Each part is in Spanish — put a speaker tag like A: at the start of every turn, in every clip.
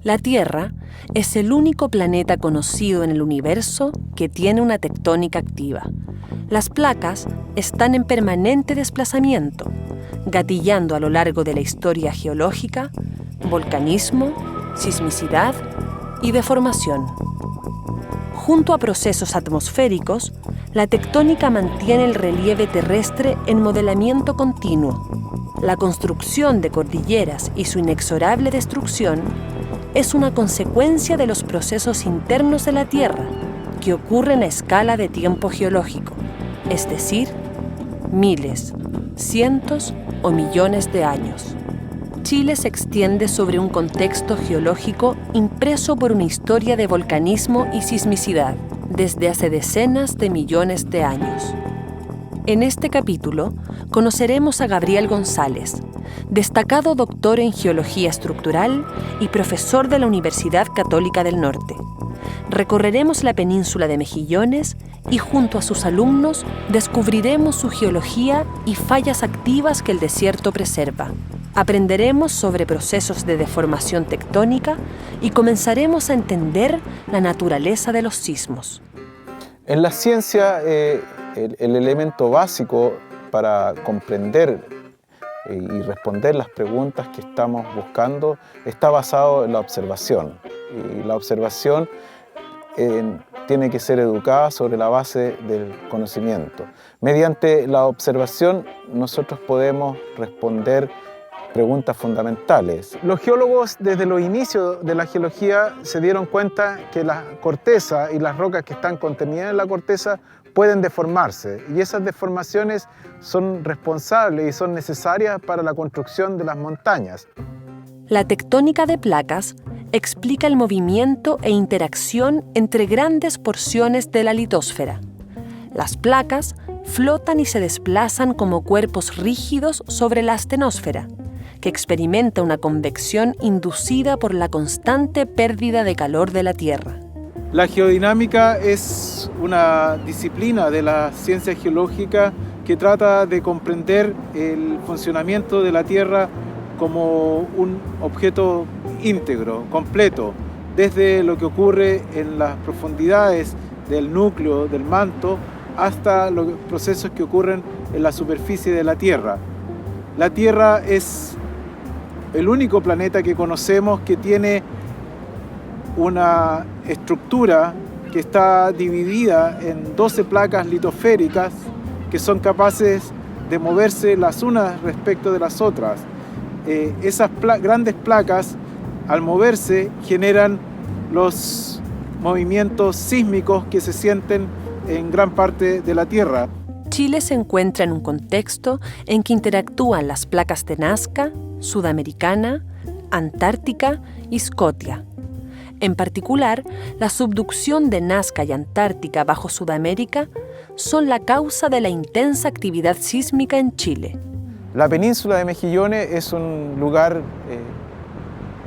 A: La Tierra es el único planeta conocido en el universo que tiene una tectónica activa. Las placas están en permanente desplazamiento, gatillando a lo largo de la historia geológica, volcanismo, sismicidad y deformación. Junto a procesos atmosféricos, la tectónica mantiene el relieve terrestre en modelamiento continuo. La construcción de cordilleras y su inexorable destrucción es una consecuencia de los procesos internos de la Tierra que ocurren a escala de tiempo geológico, es decir, miles, cientos o millones de años. Chile se extiende sobre un contexto geológico impreso por una historia de volcanismo y sismicidad desde hace decenas de millones de años. En este capítulo conoceremos a Gabriel González, destacado doctor en Geología Estructural y profesor de la Universidad Católica del Norte. Recorreremos la península de Mejillones y junto a sus alumnos descubriremos su geología y fallas activas que el desierto preserva. Aprenderemos sobre procesos de deformación tectónica y comenzaremos a entender la naturaleza de los sismos.
B: En la ciencia, el elemento básico para comprender y responder las preguntas que estamos buscando está basado en la observación. Y la observación tiene que ser educada sobre la base del conocimiento. Mediante la observación nosotros podemos responder preguntas fundamentales. Los geólogos desde los inicios de la geología se dieron cuenta que la corteza y las rocas que están contenidas en la corteza pueden deformarse y esas deformaciones son responsables y son necesarias para la construcción de las montañas.
A: La tectónica de placas explica el movimiento e interacción entre grandes porciones de la litosfera. Las placas flotan y se desplazan como cuerpos rígidos sobre la astenosfera, que experimenta una convección inducida por la constante pérdida de calor de la Tierra.
B: La geodinámica es una disciplina de la ciencia geológica que trata de comprender el funcionamiento de la Tierra como un objeto íntegro, completo, desde lo que ocurre en las profundidades del núcleo, del manto, hasta los procesos que ocurren en la superficie de la Tierra. La Tierra es el único planeta que conocemos que tiene una estructura que está dividida en 12 placas litosféricas que son capaces de moverse las unas respecto de las otras. Esas grandes placas, al moverse, generan los movimientos sísmicos que se sienten en gran parte de la Tierra.
A: Chile se encuentra en un contexto en que interactúan las placas de Nazca, Sudamericana, Antártica y Scotia. En particular, la subducción de Nazca y Antártica bajo Sudamérica son la causa de la intensa actividad sísmica en Chile.
B: La península de Mejillones es un lugar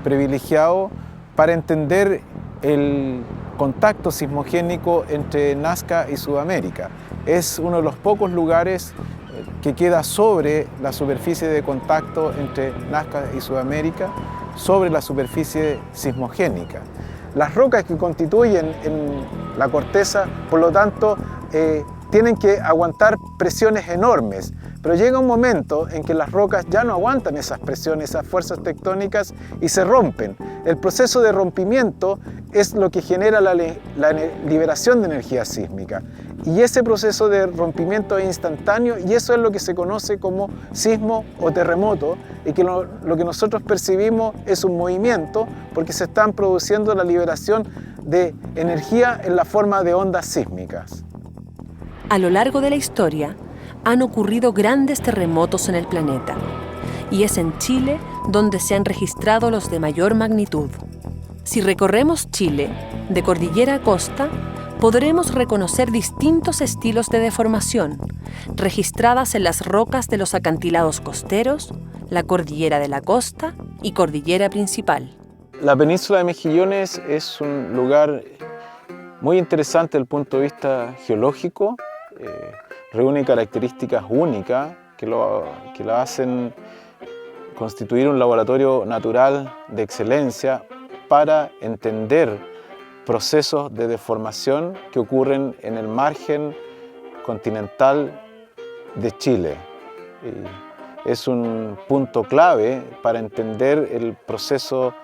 B: privilegiado para entender el contacto sismogénico entre Nazca y Sudamérica. Es uno de los pocos lugares que queda sobre la superficie de contacto entre Nazca y Sudamérica, sobre la superficie sismogénica. Las rocas que constituyen en la corteza, por lo tanto, tienen que aguantar presiones enormes, pero llega un momento en que las rocas ya no aguantan esas presiones, esas fuerzas tectónicas y se rompen. El proceso de rompimiento es lo que genera la liberación de energía sísmica y ese proceso de rompimiento es instantáneo y eso es lo que se conoce como sismo o terremoto y que lo que nosotros percibimos es un movimiento porque se están produciendo la liberación de energía en la forma de ondas sísmicas.
A: A lo largo de la historia, han ocurrido grandes terremotos en el planeta, y es en Chile donde se han registrado los de mayor magnitud. Si recorremos Chile, de cordillera a costa, podremos reconocer distintos estilos de deformación, registradas en las rocas de los acantilados costeros, la cordillera de la costa y cordillera principal.
B: La península de Mejillones es un lugar muy interesante desde el punto de vista geológico. Reúne características únicas que la hacen constituir un laboratorio natural de excelencia para entender procesos de deformación que ocurren en el margen continental de Chile. Es un punto clave para entender el proceso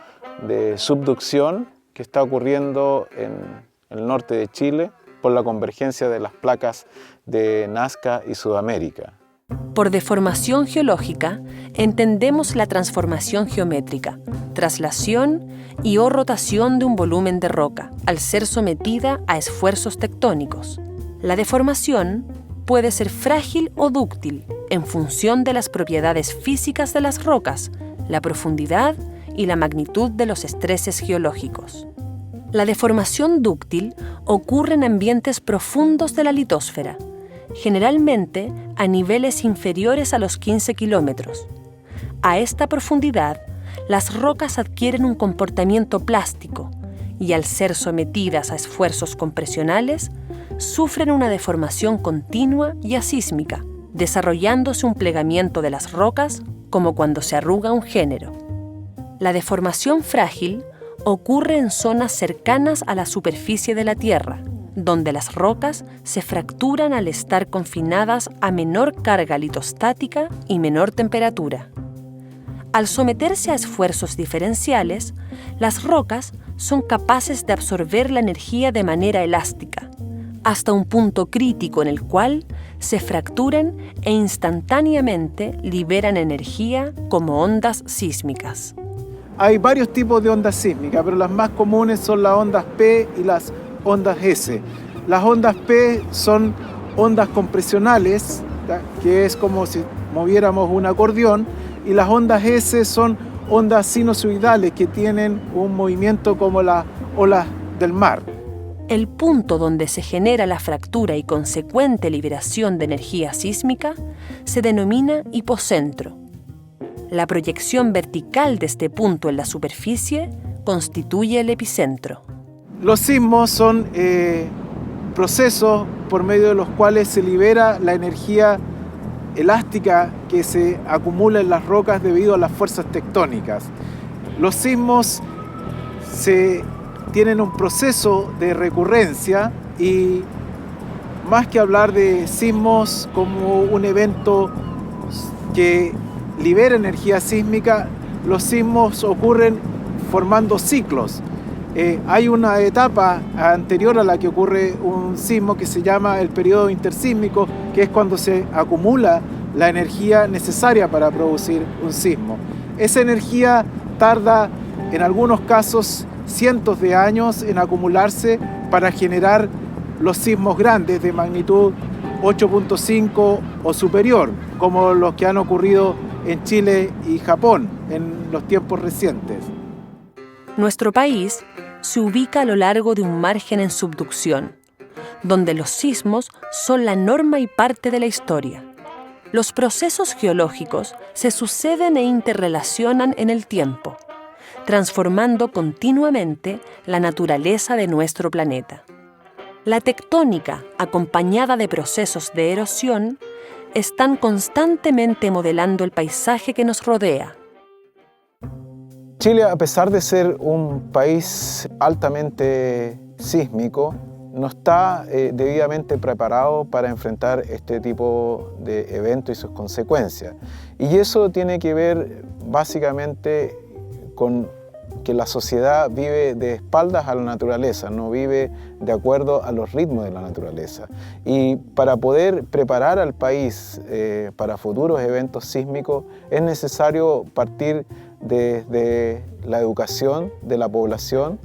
B: de subducción que está ocurriendo en el norte de Chile por la convergencia de las placas de Nazca y Sudamérica.
A: Por deformación geológica entendemos la transformación geométrica, traslación y o rotación de un volumen de roca al ser sometida a esfuerzos tectónicos. La deformación puede ser frágil o dúctil en función de las propiedades físicas de las rocas, la profundidad y la magnitud de los estreses geológicos. La deformación dúctil ocurre en ambientes profundos de la litosfera, generalmente a niveles inferiores a los 15 kilómetros. A esta profundidad, las rocas adquieren un comportamiento plástico y al ser sometidas a esfuerzos compresionales, sufren una deformación continua y asísmica, desarrollándose un plegamiento de las rocas como cuando se arruga un género. La deformación frágil ocurre en zonas cercanas a la superficie de la Tierra, donde las rocas se fracturan al estar confinadas a menor carga litostática y menor temperatura. Al someterse a esfuerzos diferenciales, las rocas son capaces de absorber la energía de manera elástica, hasta un punto crítico en el cual se fracturan e instantáneamente liberan energía como ondas sísmicas.
B: Hay varios tipos de ondas sísmicas, pero las más comunes son las ondas P y las ondas S. Las ondas P son ondas compresionales, que es como si moviéramos un acordeón, y las ondas S son ondas sinusoidales que tienen un movimiento como las olas del mar.
A: El punto donde se genera la fractura y consecuente liberación de energía sísmica se denomina hipocentro. La proyección vertical de este punto en la superficie constituye el epicentro.
B: Los sismos son procesos por medio de los cuales se libera la energía elástica que se acumula en las rocas debido a las fuerzas tectónicas. Los sismos tienen un proceso de recurrencia y más que hablar de sismos como un evento que libera energía sísmica, los sismos ocurren formando ciclos. Hay una etapa anterior a la que ocurre un sismo que se llama el periodo intersísmico, que es cuando se acumula la energía necesaria para producir un sismo. Esa energía tarda, en algunos casos, cientos de años en acumularse para generar los sismos grandes de magnitud 8.5 o superior, como los que han ocurrido en Chile y Japón en los tiempos recientes.
A: Nuestro país se ubica a lo largo de un margen en subducción, donde los sismos son la norma y parte de la historia. Los procesos geológicos se suceden e interrelacionan en el tiempo, transformando continuamente la naturaleza de nuestro planeta. La tectónica, acompañada de procesos de erosión, están constantemente modelando el paisaje que nos rodea.
B: Chile, a pesar de ser un país altamente sísmico, no está debidamente preparado para enfrentar este tipo de eventos y sus consecuencias. Y eso tiene que ver básicamente con que la sociedad vive de espaldas a la naturaleza, no vive de acuerdo a los ritmos de la naturaleza. Y para poder preparar al país para futuros eventos sísmicos es necesario partir desde la educación de la población,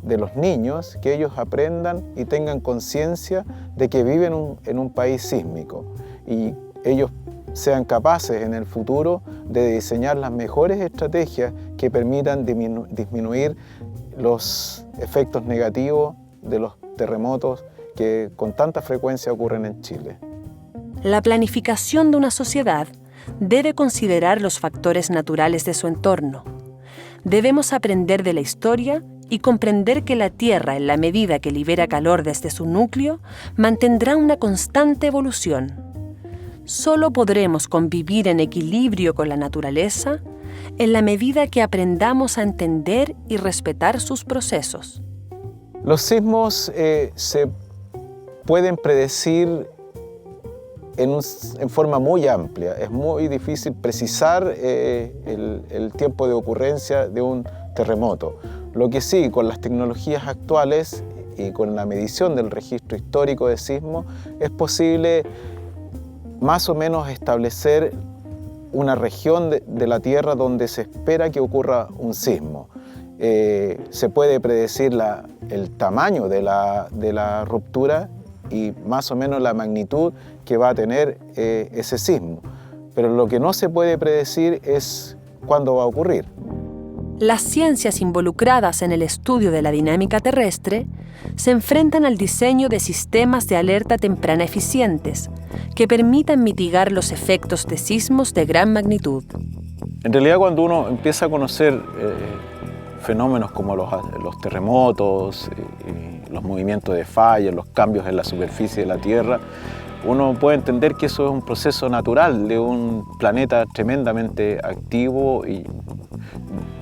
B: de los niños, que ellos aprendan y tengan conciencia de que viven en un país sísmico y ellos sean capaces en el futuro de diseñar las mejores estrategias que permitan disminuir los efectos negativos de los terremotos que con tanta frecuencia ocurren en Chile.
A: La planificación de una sociedad debe considerar los factores naturales de su entorno. Debemos aprender de la historia y comprender que la Tierra, en la medida que libera calor desde su núcleo, mantendrá una constante evolución. solo podremos convivir en equilibrio con la naturaleza en la medida que aprendamos a entender y respetar sus procesos.
B: Los sismos se pueden predecir en forma muy amplia. Es muy difícil precisar el tiempo de ocurrencia de un terremoto. Lo que sí, con las tecnologías actuales y con la medición del registro histórico de sismos, es posible más o menos establecer una región de la Tierra donde se espera que ocurra un sismo. Se puede predecir el tamaño de la ruptura y más o menos la magnitud que va a tener ese sismo. Pero lo que no se puede predecir es cuándo va a ocurrir.
A: Las ciencias involucradas en el estudio de la dinámica terrestre se enfrentan al diseño de sistemas de alerta temprana eficientes que permitan mitigar los efectos de sismos de gran magnitud.
B: En realidad, cuando uno empieza a conocer fenómenos como los terremotos, los movimientos de fallas, los cambios en la superficie de la Tierra, uno puede entender que eso es un proceso natural de un planeta tremendamente activo, y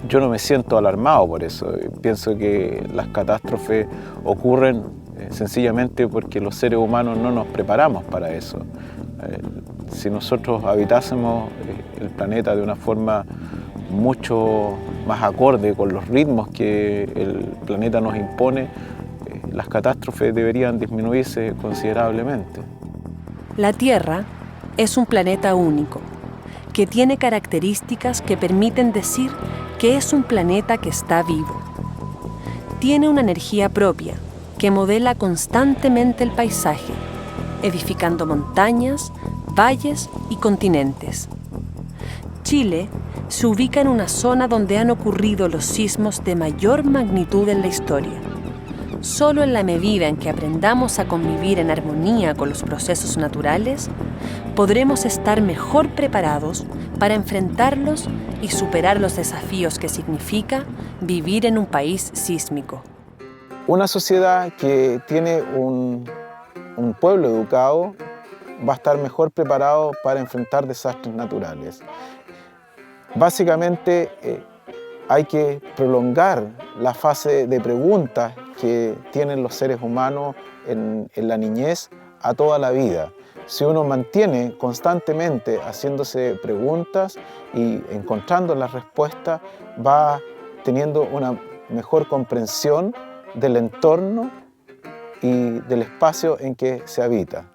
B: yo no me siento alarmado por eso. Pienso que las catástrofes ocurren sencillamente porque los seres humanos no nos preparamos para eso. Si nosotros habitásemos el planeta de una forma mucho más acorde con los ritmos que el planeta nos impone, las catástrofes deberían disminuirse considerablemente.
A: La Tierra es un planeta único, que tiene características que permiten decir que es un planeta que está vivo. Tiene una energía propia que modela constantemente el paisaje, edificando montañas, valles y continentes. Chile se ubica en una zona donde han ocurrido los sismos de mayor magnitud en la historia. Solo en la medida en que aprendamos a convivir en armonía con los procesos naturales, podremos estar mejor preparados para enfrentarlos y superar los desafíos que significa vivir en un país sísmico.
B: Una sociedad que tiene un pueblo educado va a estar mejor preparado para enfrentar desastres naturales. Básicamente, hay que prolongar la fase de preguntas que tienen los seres humanos en la niñez a toda la vida. Si uno mantiene constantemente haciéndose preguntas y encontrando las respuestas, va teniendo una mejor comprensión del entorno y del espacio en que se habita.